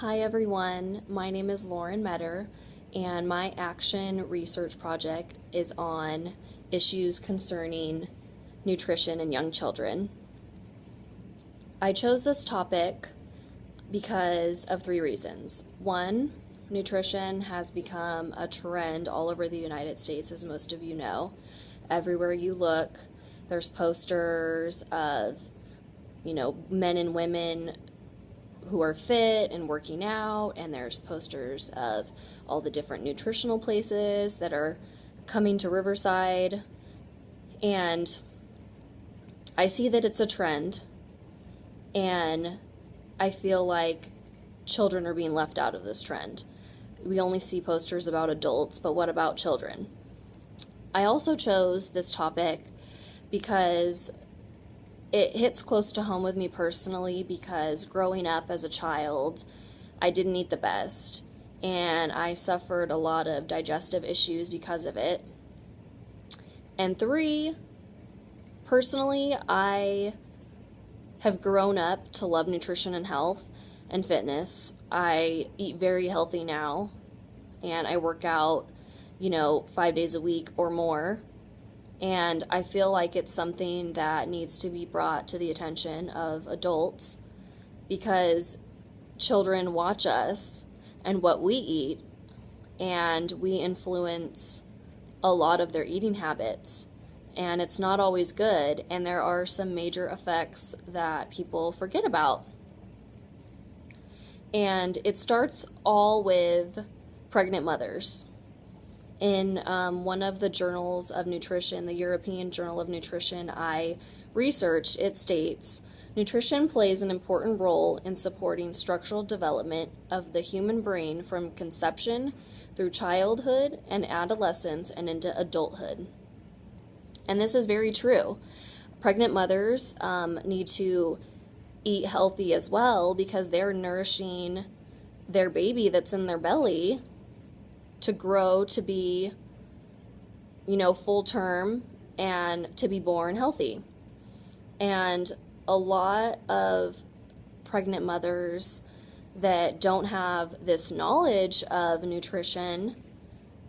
Hi everyone, my name is Lauren Metter, and my action research project is on issues concerning nutrition in young children. I chose this topic because of three reasons. One, nutrition has become a trend all over the United States, as most of you know. Everywhere you look, there's posters of, men and women who are fit and working out, and there's posters of all the different nutritional places that are coming to Riverside. And I see that it's a trend, and I feel like children are being left out of this trend. We only see posters about adults, but what about children? I also chose this topic because it hits close to home with me personally, because growing up as a child, I didn't eat the best, and I suffered a lot of digestive issues because of it. And three, personally, I have grown up to love nutrition and health and fitness. I eat very healthy now, and I work out, 5 days a week or more. And I feel like it's something that needs to be brought to the attention of adults, because children watch us and what we eat, and we influence a lot of their eating habits. And it's not always good, and there are some major effects that people forget about. And it starts all with pregnant mothers. In one of the journals of nutrition, the European Journal of Nutrition, I researched, it states, nutrition plays an important role in supporting structural development of the human brain from conception through childhood and adolescence and into adulthood. And this is very true. Pregnant mothers need to eat healthy as well, because they're nourishing their baby that's in their belly to grow to be, full term and to be born healthy. And a lot of pregnant mothers that don't have this knowledge of nutrition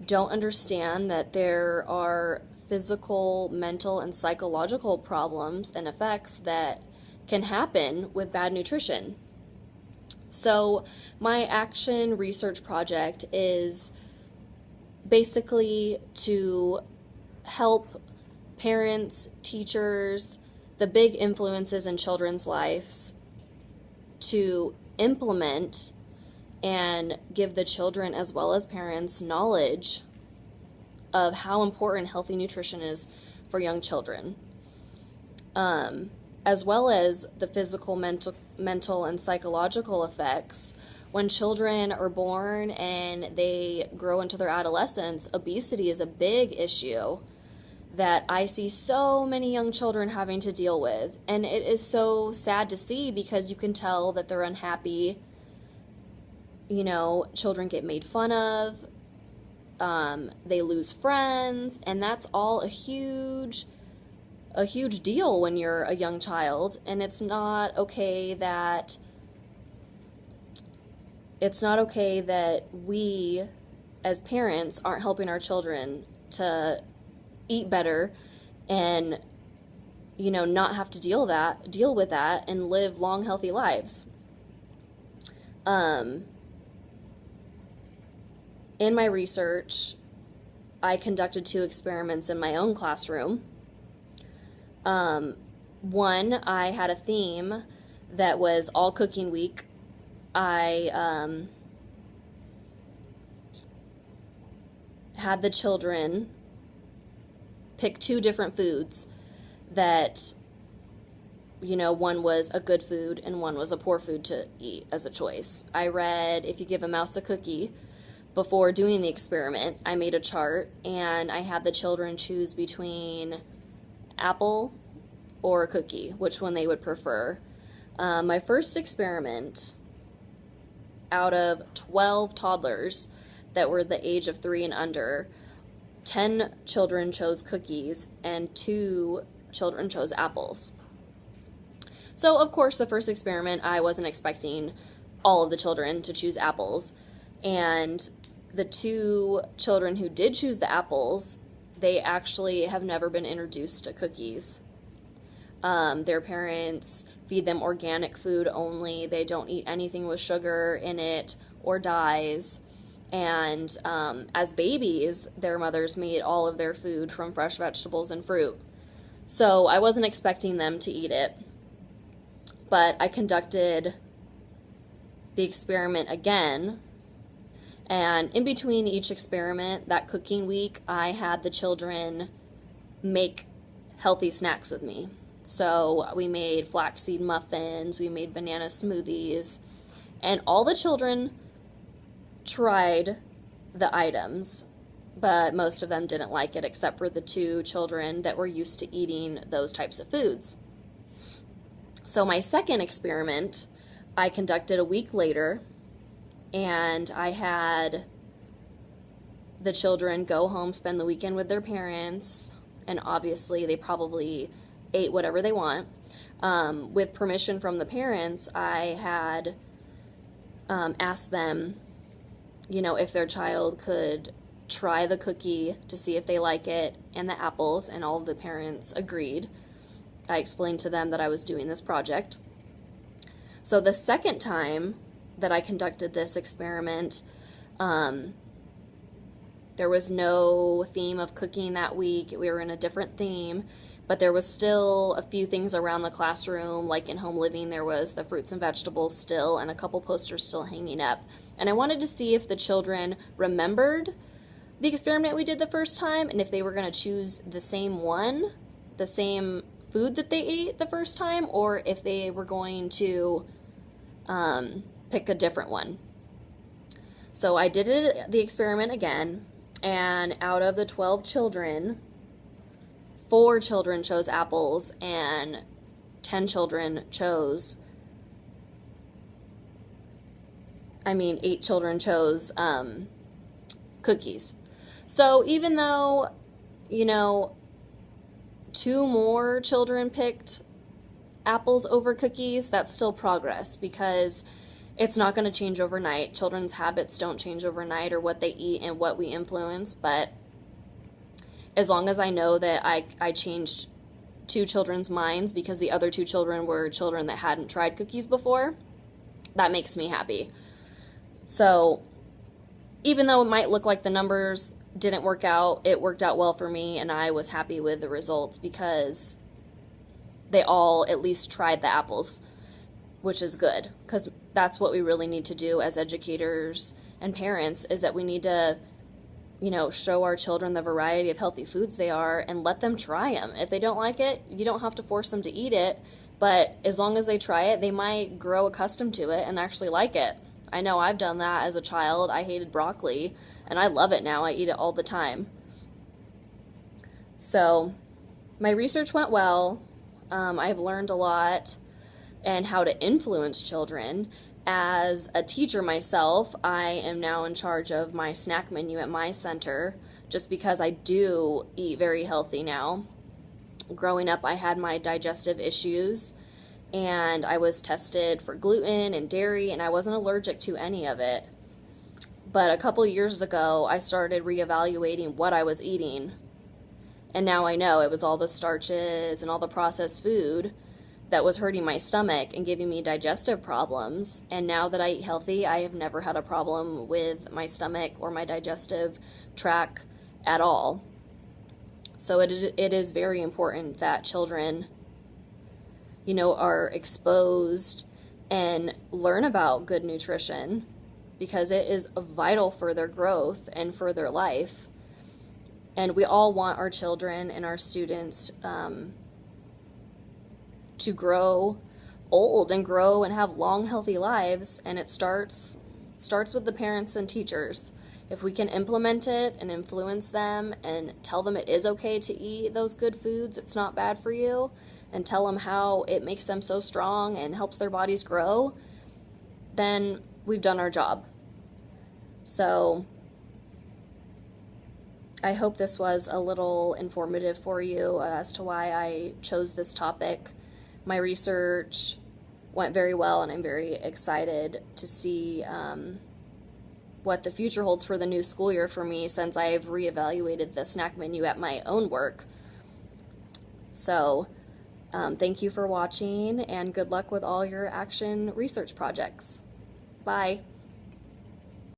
don't understand that there are physical, mental, and psychological problems and effects that can happen with bad nutrition. So my action research project is basically to help parents, teachers, the big influences in children's lives, to implement and give the children as well as parents knowledge of how important healthy nutrition is for young children, as well as the physical, mental, and psychological effects. When children are born and they grow into their adolescence, obesity is a big issue that I see so many young children having to deal with. And it is so sad to see, because you can tell that they're unhappy. Children get made fun of, they lose friends, and that's all a huge deal when you're a young child. And it's not okay that we as parents aren't helping our children to eat better and not have to deal with that and live long, healthy lives. In my research, I conducted 2 experiments in my own classroom. One, I had a theme that was all cooking week. I had the children pick 2 different foods that, one was a good food and one was a poor food to eat as a choice. I read If You Give a Mouse a Cookie. Before doing the experiment, I made a chart, and I had the children choose between apple or a cookie, which one they would prefer. My first experiment, out of 12 toddlers that were the age of 3 and under, 10 children chose cookies and 2 children chose apples. So, of course, the first experiment, I wasn't expecting all of the children to choose apples. And the 2 children who did choose the apples, they actually have never been introduced to cookies. Their parents feed them organic food only. They don't eat anything with sugar in it or dyes. And as babies, their mothers made all of their food from fresh vegetables and fruit. So I wasn't expecting them to eat it. But I conducted the experiment again. And in between each experiment, that cooking week, I had the children make healthy snacks with me. So we made flaxseed muffins, we made banana smoothies, and all the children tried the items, but most of them didn't like it except for the 2 children that were used to eating those types of foods. So my second experiment, I conducted a week later, and I had the children go home, spend the weekend with their parents, and obviously they probably ate whatever they want. With permission from the parents, I had asked them, if their child could try the cookie to see if they like it and the apples, and all of the parents agreed. I explained to them that I was doing this project. So the second time that I conducted this experiment, there was no theme of cooking that week. We were in a different theme, but there was still a few things around the classroom, like in home living, there was the fruits and vegetables still, and a couple posters still hanging up. And I wanted to see if the children remembered the experiment we did the first time, and if they were going to choose the same one, the same food that they ate the first time, or if they were going to pick a different one. So I did the experiment again, and out of the 12 children, 4 children chose apples and 10 children chose, 8 children chose cookies. So even though, 2 more children picked apples over cookies, that's still progress, because it's not going to change overnight. Children's habits don't change overnight, or what they eat and what we influence, but as long as I know that I changed 2 children's minds because the other 2 children were children that hadn't tried cookies before, that makes me happy. So even though it might look like the numbers didn't work out, it worked out well for me, and I was happy with the results because they all at least tried the apples, which is good, because that's what we really need to do as educators and parents, is that we need to, show our children the variety of healthy foods they are and let them try them. If they don't like it, you don't have to force them to eat it, but as long as they try it, they might grow accustomed to it and actually like it. I know I've done that as a child. I hated broccoli, and I love it now. I eat it all the time. So my research went well. I've learned a lot and how to influence children. As a teacher myself, I am now in charge of my snack menu at my center, just because I do eat very healthy now. Growing up, I had my digestive issues, and I was tested for gluten and dairy, and I wasn't allergic to any of it. But a couple years ago, I started reevaluating what I was eating, and now I know it was all the starches and all the processed food that was hurting my stomach and giving me digestive problems. And now that I eat healthy, I have never had a problem with my stomach or my digestive tract at all. So it is very important that children, are exposed and learn about good nutrition, because it is vital for their growth and for their life. And we all want our children and our students to grow old and grow and have long, healthy lives, and it starts with the parents and teachers. If we can implement it and influence them and tell them it is okay to eat those good foods, it's not bad for you, and tell them how it makes them so strong and helps their bodies grow, then we've done our job. So I hope this was a little informative for you as to why I chose this topic. My research went very well, and I'm very excited to see what the future holds for the new school year for me, since I've reevaluated the snack menu at my own work. So thank you for watching, and good luck with all your action research projects. Bye.